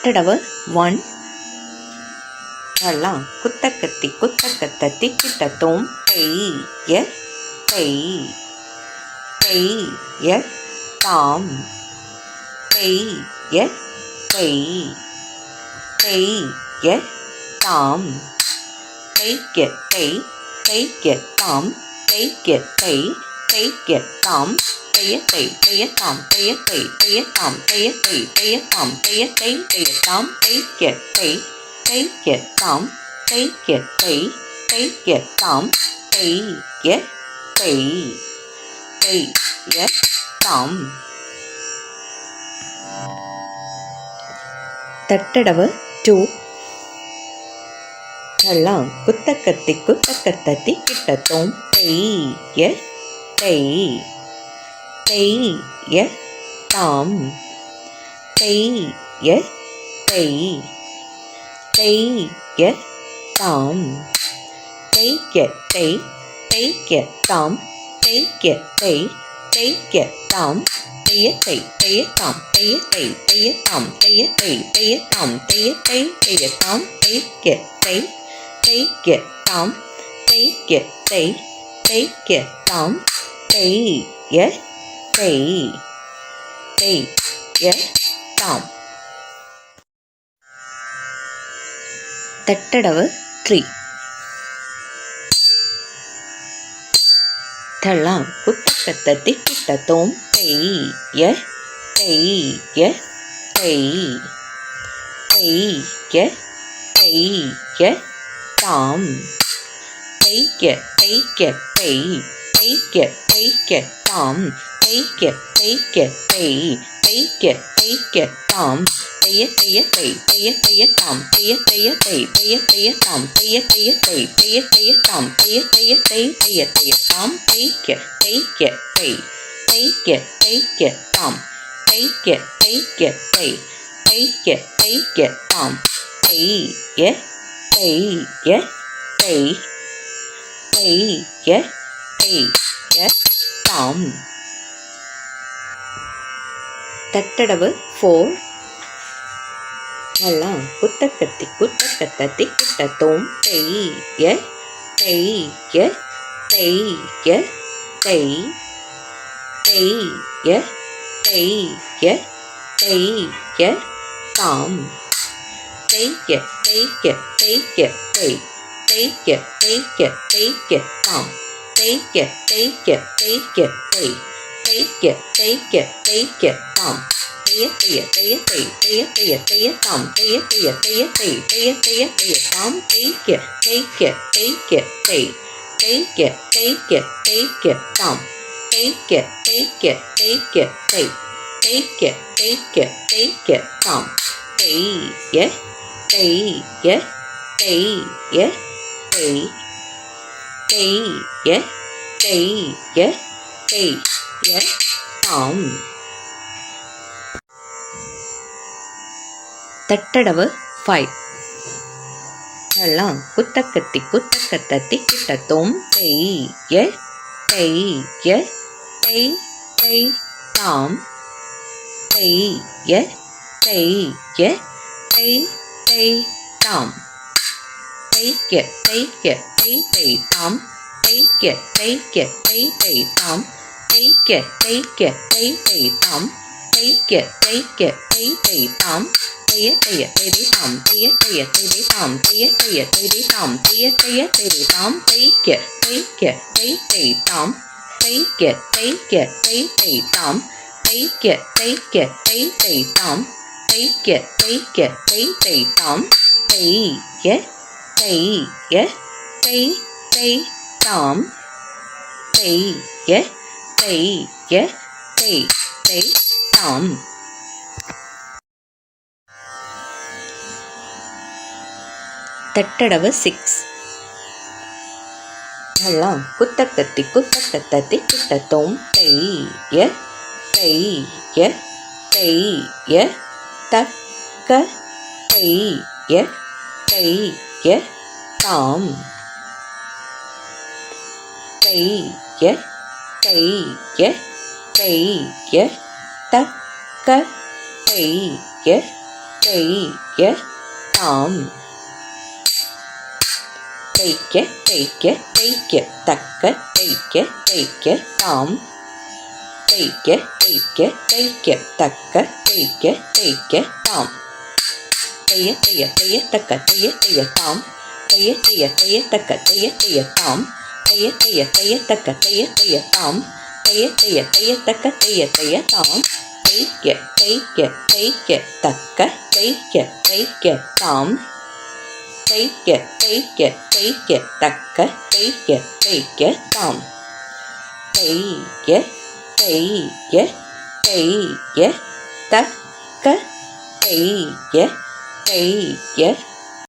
தட்டடவு 1 எல்லாம் குத்தக்கத்தி குத்தக்கத்த திக்கிட்ட தோம் பெய்ய பெய்ய தாம் பெய்ய பெய்ய தாம் பெய்ய தாம் பெய்ய தாம் பெய்ய தாம் பெய்ய தாம் பெய்ய தாம் பெய்ய தாம் பெய்ய தாம் பெய்ய தாம் பெய்ய தாம். தட்டடவு 2 எல்லாம் குத்தக்கத்தி குத்தக்கத்த திக்கிட்ட தோம் பெய்ய தாம் பெய்ய தாம் பெய்ய தாம் பெய்ய தாம் பெய்ய தாம் பெய்ய தாம் பெய்ய தாம் பெய்ய தாம் பெய்ய தாம் பெய்ய தாம் பெய்ய தாம். தட்டடவு 3 தலாம் குத்தக்கத்த திக்கிட்ட தோம் பெய்ய தாம் பெய்ய தாம் பெய்ய தாம் பெய்ய தாம் பெய்ய தாம் பெய்ய தாம் பெய்ய தாம் பெய்ய தாம் பெய்ய தாம் பெய்ய தாம். தட்டடவு 4 எல்லாம் குத்தக்கத்தி குத்தக்கத்த திக்கிட்ட தோம் பெய்ய தாம் பெய்ய தாம் பெய்ய தாம் பெய்ய தாம் தாம் தாம் தாம். தட்டடவு 5 எல்லாம் குத்தக்கத்தி குத்தக்கத்த திக்கிட்ட தோம் பெய்ய தாம் பெய்ய தாம் பெய்ய தாம் பெய்ய தாம் பெய்ய தாம் பெய்ய தாம் பெய்ய தாம் தாம் பெய்ய தாம் பெய்ய தாம் பெய்ய தாம் பெய்ய தாம் பெய்ய தாம் பெய்ய தாம். தட்டடவு 6 எல்லாம் குத்தக்கத்தி குத்தக்கத்த திக்கிட்ட தோம் பெய்ய தக்க பெய்ய தாம் பெய்ய தக்க பெய்ய தெய்ய தாம் தைக்க தைக்க தைக்க தக்க தைக்க தைக்க தாம் தைக்க தைக்க தைக்க தக்க தைக்க தைக்க தாம் தைய தைய தைய தக்க தைய தைய தாம் தைய தைய தைய தக்க தைய தைய தாம் தைய தைய தைய தக்க தைய தைய தாம் தைய தைய தைய தக்க தைய தைய தாம் தைக்க தைக்க தைக்க தக்க தைக்க தைக்க தாம் தைக்க தைக்க தைக்க தக்க தைக்க தைக்க தாம் தைய தைய தைய தக்க தைய தைய